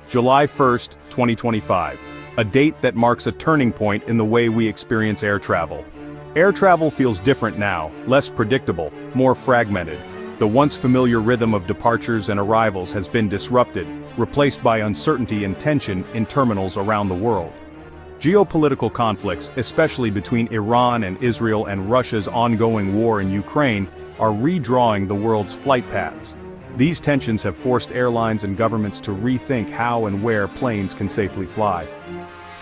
July 1st, 2025. A date that marks a turning point in the way we experience air travel. Air travel feels different now, less predictable, more fragmented. The once familiar rhythm of departures and arrivals has been disrupted, replaced by uncertainty and tension in terminals around the world. Geopolitical conflicts, especially between Iran and Israel and Russia's ongoing war in Ukraine, are redrawing the world's flight paths. These tensions have forced airlines and governments to rethink how and where planes can safely fly.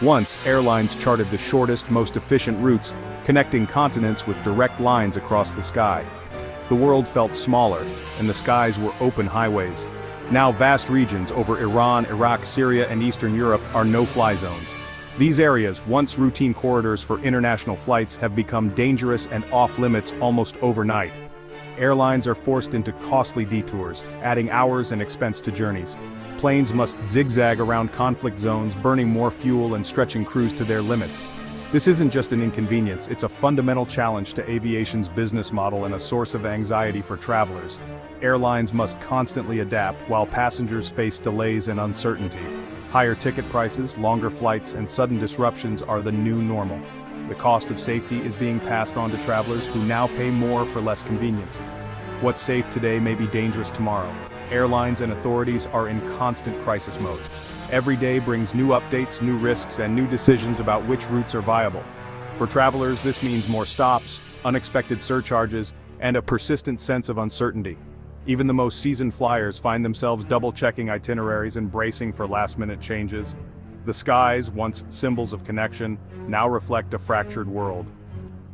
Once, airlines charted the shortest, most efficient routes, connecting continents with direct lines across the sky. The world felt smaller, and the skies were open highways. Now vast regions over Iran, Iraq, Syria, and Eastern Europe are no-fly zones. These areas, once routine corridors for international flights, have become dangerous and off-limits almost overnight. Airlines are forced into costly detours, adding hours and expense to journeys. Planes must zigzag around conflict zones, burning more fuel and stretching crews to their limits. This isn't just an inconvenience, it's a fundamental challenge to aviation's business model and a source of anxiety for travelers. Airlines must constantly adapt while passengers face delays and uncertainty. Higher ticket prices, longer flights, and sudden disruptions are the new normal. The cost of safety is being passed on to travelers who now pay more for less convenience. What's safe today may be dangerous tomorrow. Airlines and authorities are in constant crisis mode. Every day brings new updates, new risks, and new decisions about which routes are viable. For travelers, this means more stops, unexpected surcharges, and a persistent sense of uncertainty. Even the most seasoned flyers find themselves double-checking itineraries and bracing for last-minute changes. The skies, once symbols of connection, now reflect a fractured world.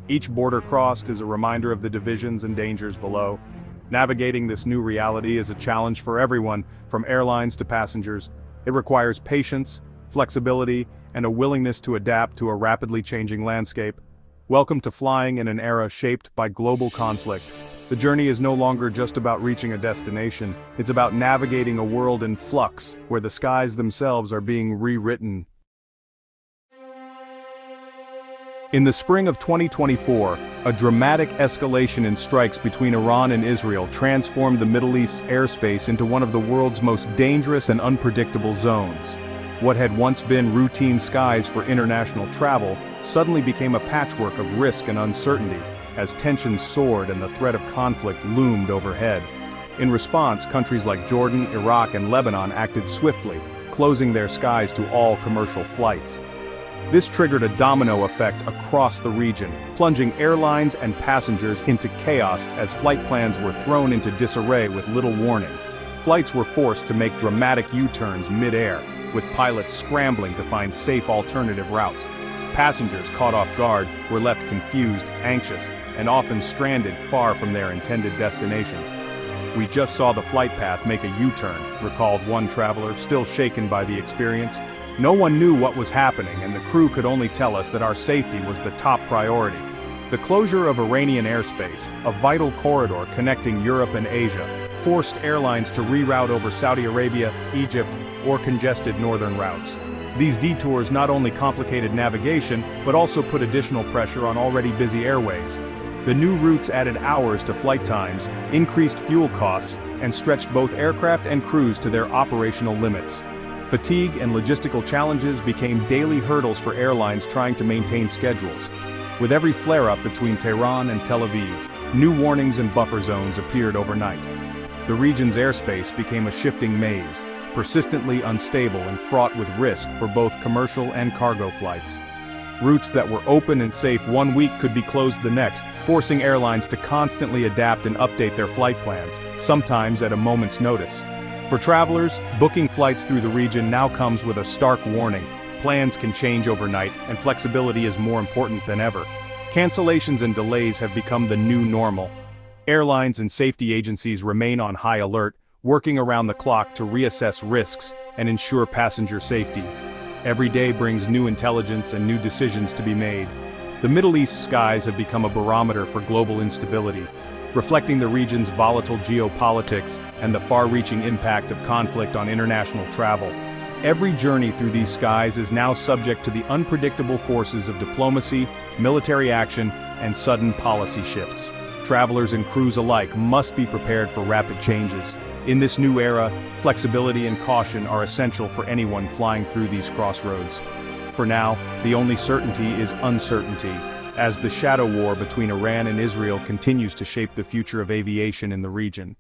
Each border crossed is a reminder of the divisions and dangers below. Navigating this new reality is a challenge for everyone, from airlines to passengers. It requires patience, flexibility, and a willingness to adapt to a rapidly changing landscape. Welcome to flying in an era shaped by global conflict. The journey is no longer just about reaching a destination, it's about navigating a world in flux, where the skies themselves are being rewritten. In the spring of 2024, a dramatic escalation in strikes between Iran and Israel transformed the Middle East's airspace into one of the world's most dangerous and unpredictable zones. What had once been routine skies for international travel suddenly became a patchwork of risk and uncertainty, as tensions soared and the threat of conflict loomed overhead. In response, countries like Jordan, Iraq, and Lebanon acted swiftly, closing their skies to all commercial flights. This triggered a domino effect across the region, plunging airlines and passengers into chaos as flight plans were thrown into disarray with little warning. Flights were forced to make dramatic U-turns mid-air, with pilots scrambling to find safe alternative routes. Passengers, caught off guard, were left confused, anxious, and often stranded far from their intended destinations. "We just saw the flight path make a U-turn," recalled one traveler, still shaken by the experience. "No one knew what was happening, and the crew could only tell us that our safety was the top priority." The closure of Iranian airspace, a vital corridor connecting Europe and Asia, forced airlines to reroute over Saudi Arabia, Egypt, or congested northern routes. These detours not only complicated navigation, but also put additional pressure on already busy airways. The new routes added hours to flight times, increased fuel costs, and stretched both aircraft and crews to their operational limits. Fatigue and logistical challenges became daily hurdles for airlines trying to maintain schedules. With every flare-up between Tehran and Tel Aviv, new warnings and buffer zones appeared overnight. The region's airspace became a shifting maze, persistently unstable and fraught with risk for both commercial and cargo flights. Routes that were open and safe one week could be closed the next, forcing airlines to constantly adapt and update their flight plans, sometimes at a moment's notice. For travelers, booking flights through the region now comes with a stark warning. Plans can change overnight, and flexibility is more important than ever. Cancellations and delays have become the new normal. Airlines and safety agencies remain on high alert, working around the clock to reassess risks and ensure passenger safety. Every day brings new intelligence and new decisions to be made. The Middle East skies have become a barometer for global instability, reflecting the region's volatile geopolitics and the far-reaching impact of conflict on international travel. Every journey through these skies is now subject to the unpredictable forces of diplomacy, military action, and sudden policy shifts. Travelers and crews alike must be prepared for rapid changes. In this new era, flexibility and caution are essential for anyone flying through these crossroads. For now, the only certainty is uncertainty, as the shadow war between Iran and Israel continues to shape the future of aviation in the region.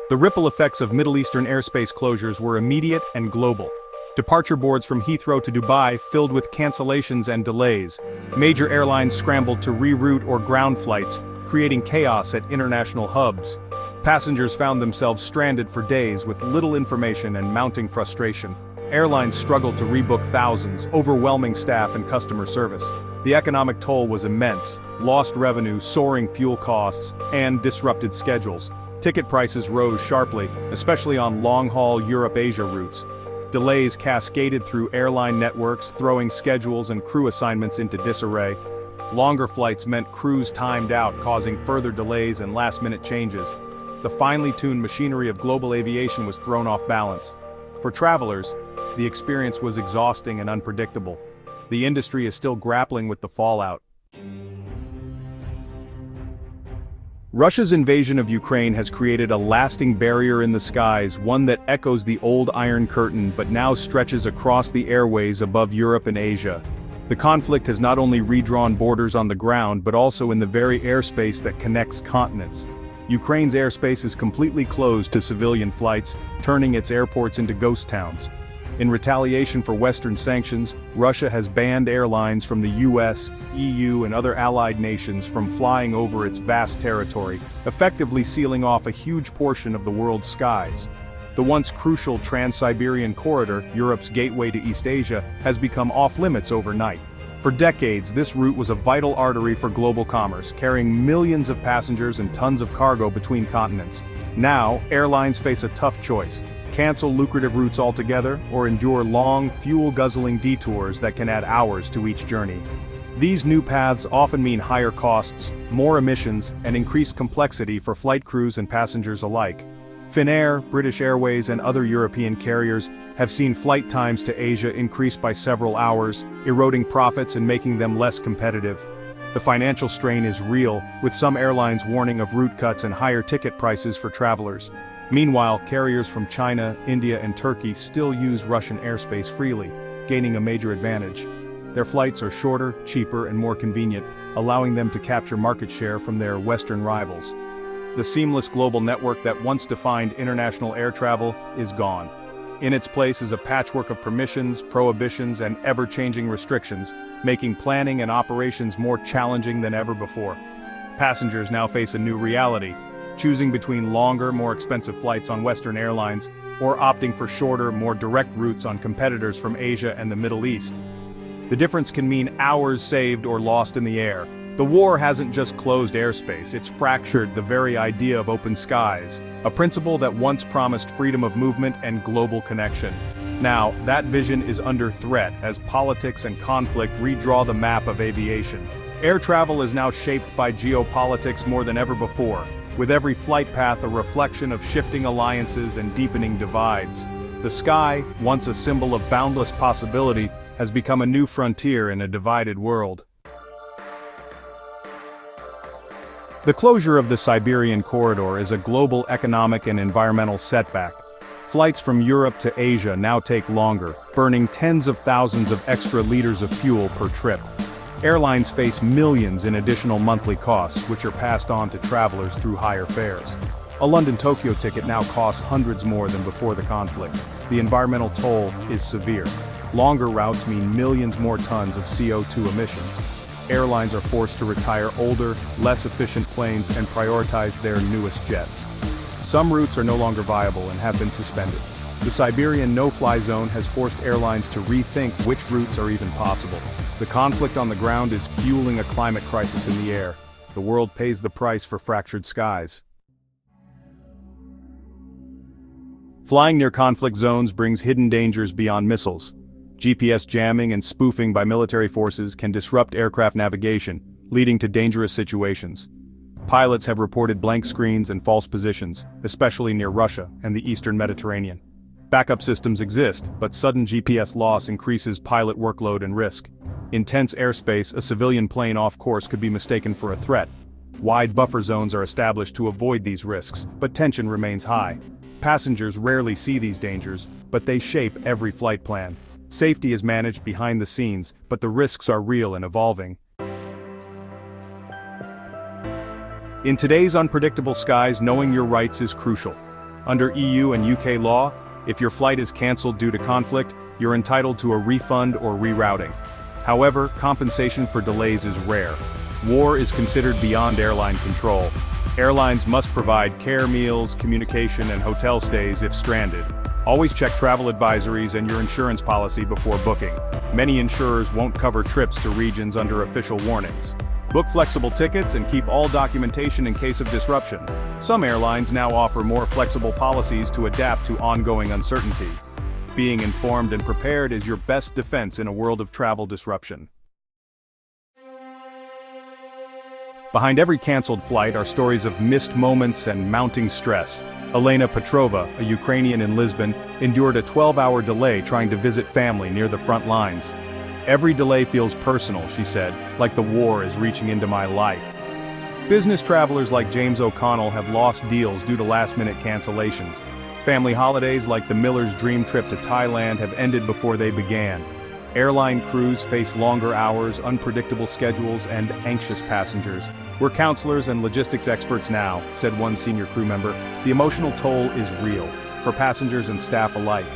The ripple effects of Middle Eastern airspace closures were immediate and global. Departure boards from Heathrow to Dubai filled with cancellations and delays. Major airlines scrambled to reroute or ground flights, creating chaos at international hubs. Passengers found themselves stranded for days with little information and mounting frustration. Airlines struggled to rebook thousands, overwhelming staff and customer service. The economic toll was immense: lost revenue, soaring fuel costs, and disrupted schedules. Ticket prices rose sharply, especially on long-haul Europe-Asia routes. Delays cascaded through airline networks, throwing schedules and crew assignments into disarray. Longer flights meant crews timed out, causing further delays and last-minute changes. The finely tuned machinery of global aviation was thrown off balance. For travelers, the experience was exhausting and unpredictable. The industry is still grappling with the fallout. Russia's invasion of Ukraine has created a lasting barrier in the skies, one that echoes the old Iron Curtain but now stretches across the airways above Europe and Asia. The conflict has not only redrawn borders on the ground but also in the very airspace that connects continents. Ukraine's airspace is completely closed to civilian flights, turning its airports into ghost towns. In retaliation for Western sanctions, Russia has banned airlines from the US, EU and other allied nations from flying over its vast territory, effectively sealing off a huge portion of the world's skies. The once crucial Trans-Siberian Corridor, Europe's gateway to East Asia, has become off-limits overnight. For decades, this route was a vital artery for global commerce, carrying millions of passengers and tons of cargo between continents. Now, airlines face a tough choice: cancel lucrative routes altogether, or endure long, fuel-guzzling detours that can add hours to each journey. These new paths often mean higher costs, more emissions, and increased complexity for flight crews and passengers alike. Finnair, British Airways and other European carriers have seen flight times to Asia increase by several hours, eroding profits and making them less competitive. The financial strain is real, with some airlines warning of route cuts and higher ticket prices for travelers. Meanwhile, carriers from China, India and Turkey still use Russian airspace freely, gaining a major advantage. Their flights are shorter, cheaper and more convenient, allowing them to capture market share from their Western rivals. The seamless global network that once defined international air travel is gone. In its place is a patchwork of permissions, prohibitions and ever-changing restrictions, making planning and operations more challenging than ever before. Passengers now face a new reality: choosing between longer, more expensive flights on Western airlines, or opting for shorter, more direct routes on competitors from Asia and the Middle East. The difference can mean hours saved or lost in the air. The war hasn't just closed airspace, it's fractured the very idea of open skies, a principle that once promised freedom of movement and global connection. Now, that vision is under threat as politics and conflict redraw the map of aviation. Air travel is now shaped by geopolitics more than ever before, with every flight path a reflection of shifting alliances and deepening divides. The sky, once a symbol of boundless possibility, has become a new frontier in a divided world. The closure of the Siberian Corridor is a global economic and environmental setback. Flights from Europe to Asia now take longer, burning tens of thousands of extra liters of fuel per trip. Airlines face millions in additional monthly costs, which are passed on to travelers through higher fares. A London-Tokyo ticket now costs hundreds more than before the conflict. The environmental toll is severe. Longer routes mean millions more tons of CO2 emissions. Airlines are forced to retire older, less efficient planes and prioritize their newest jets. Some routes are no longer viable and have been suspended. The Siberian no-fly zone has forced airlines to rethink which routes are even possible. The conflict on the ground is fueling a climate crisis in the air. The world pays the price for fractured skies. Flying near conflict zones brings hidden dangers beyond missiles. GPS jamming and spoofing by military forces can disrupt aircraft navigation, leading to dangerous situations. Pilots have reported blank screens and false positions, especially near Russia and the eastern Mediterranean. Backup systems exist, but sudden GPS loss increases pilot workload and risk. In tense airspace, a civilian plane off course could be mistaken for a threat. Wide buffer zones are established to avoid these risks, but tension remains high. Passengers rarely see these dangers, but they shape every flight plan. Safety is managed behind the scenes, but the risks are real and evolving. In today's unpredictable skies, knowing your rights is crucial. Under EU and UK law, if your flight is cancelled due to conflict, you're entitled to a refund or rerouting. However, compensation for delays is rare. War is considered beyond airline control. Airlines must provide care meals, communication, and hotel stays if stranded. Always check travel advisories and your insurance policy before booking. Many insurers won't cover trips to regions under official warnings. Book flexible tickets and keep all documentation in case of disruption. Some airlines now offer more flexible policies to adapt to ongoing uncertainty. Being informed and prepared is your best defense in a world of travel disruption. Behind every canceled flight are stories of missed moments and mounting stress. Elena Petrova, a Ukrainian in Lisbon, endured a 12-hour delay trying to visit family near the front lines. "Every delay feels personal," she said, "like the war is reaching into my life." Business travelers like James O'Connell have lost deals due to last-minute cancellations. Family holidays like the Miller's dream trip to Thailand have ended before they began. Airline crews face longer hours, unpredictable schedules, and anxious passengers. "We're counselors and logistics experts now," said one senior crew member. "The emotional toll is real, for passengers and staff alike.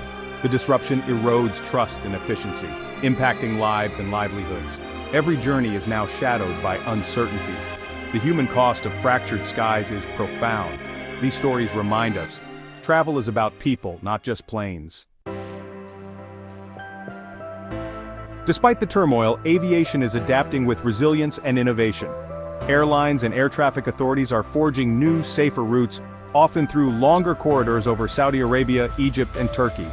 The disruption erodes trust and efficiency, impacting lives and livelihoods. Every journey is now shadowed by uncertainty. The human cost of fractured skies is profound. These stories remind us, travel is about people, not just planes." Despite the turmoil, aviation is adapting with resilience and innovation. Airlines and air traffic authorities are forging new, safer routes, often through longer corridors over Saudi Arabia, Egypt, and Turkey.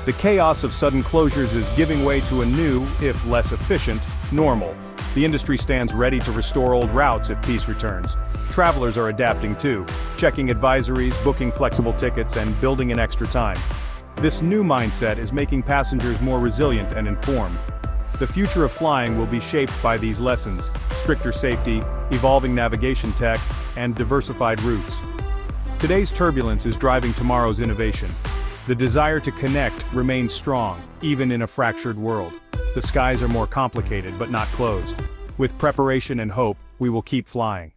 The chaos of sudden closures is giving way to a new, if less efficient, normal. The industry stands ready to restore old routes if peace returns. Travelers are adapting too, checking advisories, booking flexible tickets, and building in extra time. This new mindset is making passengers more resilient and informed. The future of flying will be shaped by these lessons: stricter safety, evolving navigation tech, and diversified routes. Today's turbulence is driving tomorrow's innovation. The desire to connect remains strong, even in a fractured world. The skies are more complicated but not closed. With preparation and hope, we will keep flying.